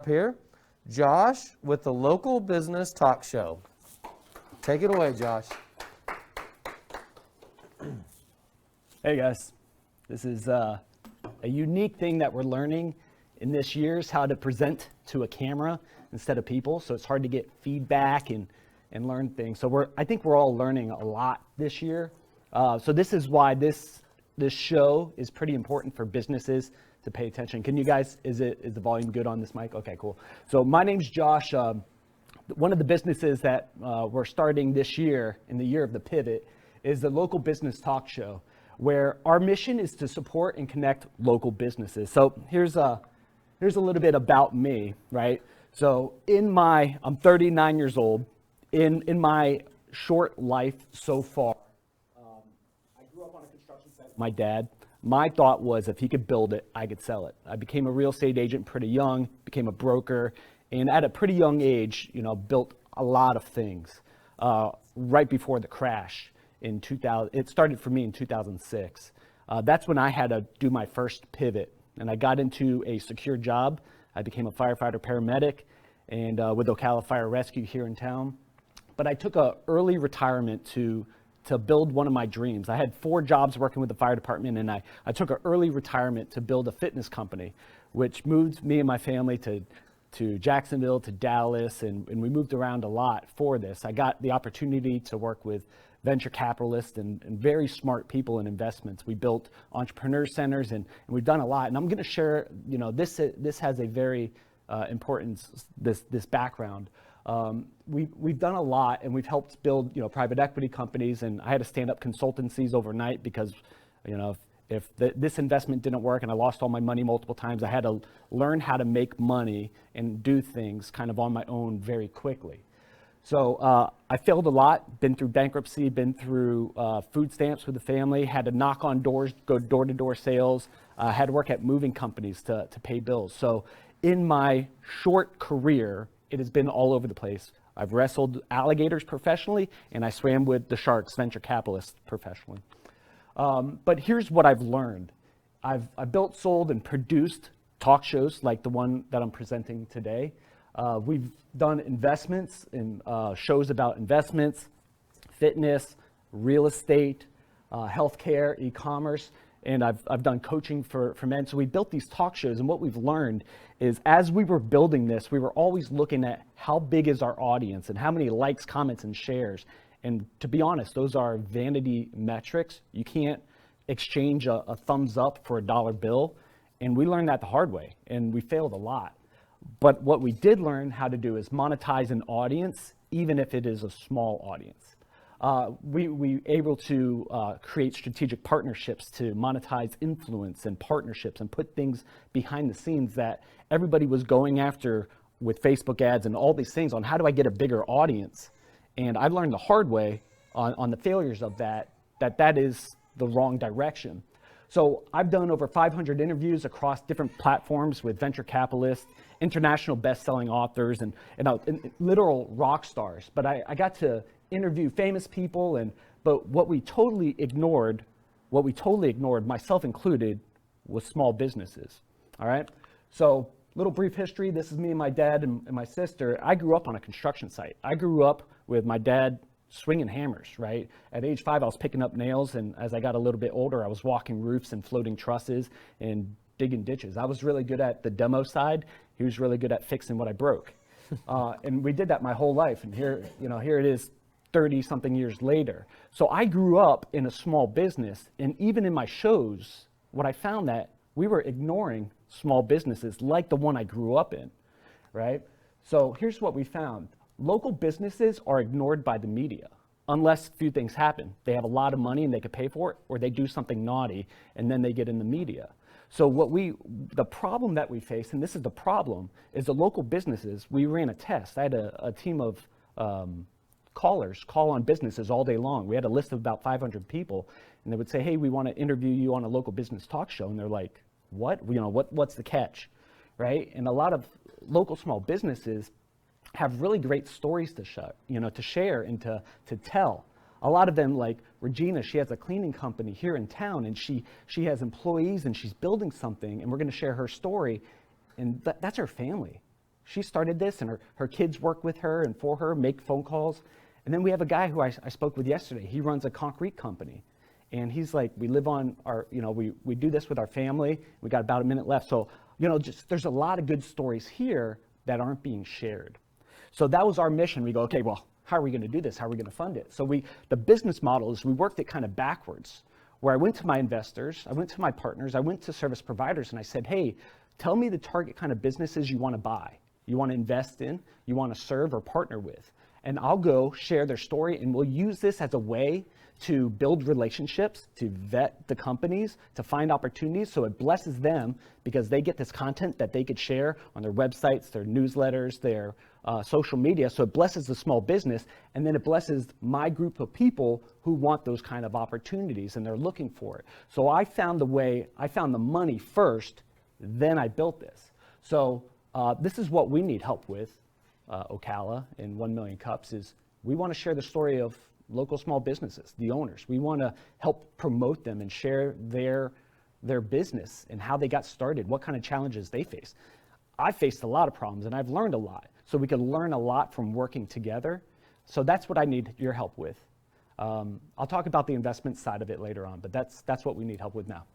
Here, Josh with the Local Business Talk Show. Take it away, Josh. Hey guys, this is a unique thing that we're learning in this year is how to present to a camera instead of people. So it's hard to get feedback and learn things. So I think we're all learning a lot this year. So this is why this show is pretty important for businesses to pay attention. Can you guys, is the volume good on this mic? Okay, cool. So my name's Josh. One of the businesses that we're starting this year, in the year of the pivot, is the Local Business Talk Show, where our mission is to support and connect local businesses. So here's a little bit about me, right? So I'm 39 years old. In my short life so far, I grew up on a construction site with my dad. My thought was if he could build it, I could sell it. I became a real estate agent pretty young, became a broker, and at a pretty young age, built a lot of things right before the crash in 2000. It started for me in 2006. That's when I had to do my first pivot, and I got into a secure job. I became a firefighter paramedic and with Ocala Fire Rescue here in town. But I took an early retirement to build one of my dreams. I had 4 jobs working with the fire department, and I took an early retirement to build a fitness company, which moved me and my family to Jacksonville, to Dallas, and we moved around a lot for this. I got the opportunity to work with venture capitalists and very smart people in investments. We built entrepreneur centers, and we've done a lot. And I'm going to share, this has a very important, this background. We've done a lot, and we've helped build, private equity companies, and I had to stand up consultancies overnight because, if this investment didn't work and I lost all my money multiple times, I had to learn how to make money and do things kind of on my own very quickly. So I failed a lot, been through bankruptcy, been through food stamps with the family, had to knock on doors, go door-to-door sales, had to work at moving companies to pay bills. So in my short career, it has been all over the place. I've wrestled alligators professionally, and I swam with the sharks, venture capitalists, professionally. But here's what I've learned. I've built, sold, and produced talk shows like the one that I'm presenting today. We've done investments in shows about investments, fitness, real estate, healthcare, e-commerce, and I've done coaching for men. So we built these talk shows, and what we've learned is as we were building this, we were always looking at how big is our audience and how many likes, comments, and shares. And to be honest, those are vanity metrics. You can't exchange a thumbs up for a dollar bill. And we learned that the hard way, and we failed a lot. But what we did learn how to do is monetize an audience, even if it is a small audience. We able to create strategic partnerships to monetize influence and partnerships and put things behind the scenes that everybody was going after with Facebook ads and all these things on how do I get a bigger audience. And I learned the hard way on the failures of that is the wrong direction. So I've done over 500 interviews across different platforms with venture capitalists, international best-selling authors, and literal rock stars. But I got to interview famous people, but what we totally ignored, myself included, was small businesses. All right. So little brief history. This is me and my dad and my sister. I grew up on a construction site. I grew up with my dad swinging hammers, right? At age 5, I was picking up nails, and as I got a little bit older, I was walking roofs and floating trusses and digging ditches. I was really good at the demo side. He was really good at fixing what I broke. And we did that my whole life, and here it is 30-something years later. So I grew up in a small business, and even in my shows, what I found that we were ignoring small businesses like the one I grew up in, right? So here's what we found. Local businesses are ignored by the media unless a few things happen. They have a lot of money and they could pay for it, or they do something naughty and then they get in the media. So the problem that we face, and this is the problem, is the local businesses. We ran a test. I had a team of callers call on businesses all day long. We had a list of about 500 people, and they would say, hey, we want to interview you on a local business talk show. And they're like, what? What's the catch, right? And a lot of local small businesses have really great stories to share and to tell. A lot of them, like Regina, she has a cleaning company here in town, and she has employees, and she's building something, and we're going to share her story, and that's her family. She started this, and her kids work with her and for her, make phone calls. And then we have a guy who I spoke with yesterday. He runs a concrete company. And he's like, we live on our, we do this with our family. We got about a minute left. So, just there's a lot of good stories here that aren't being shared. So that was our mission. We go, okay, well, how are we going to do this? How are we going to fund it? So the business model is we worked it kind of backwards, where I went to my investors, I went to my partners, I went to service providers, and I said, hey, tell me the target kind of businesses you want to buy, you want to invest in, you want to serve or partner with. And I'll go share their story, and we'll use this as a way to build relationships, to vet the companies, to find opportunities, so it blesses them because they get this content that they could share on their websites, their newsletters, their social media. So it blesses the small business, and then it blesses my group of people who want those kind of opportunities and they're looking for it. So I found the money first, then I built this. So this is what we need help with, Ocala and 1 Million Cups, is we want to share the story of local small businesses, the owners. We want to help promote them and share their business and how they got started, what kind of challenges they face. I faced a lot of problems and I've learned a lot. So we can learn a lot from working together. So that's what I need your help with. I'll talk about the investment side of it later on, but that's what we need help with now.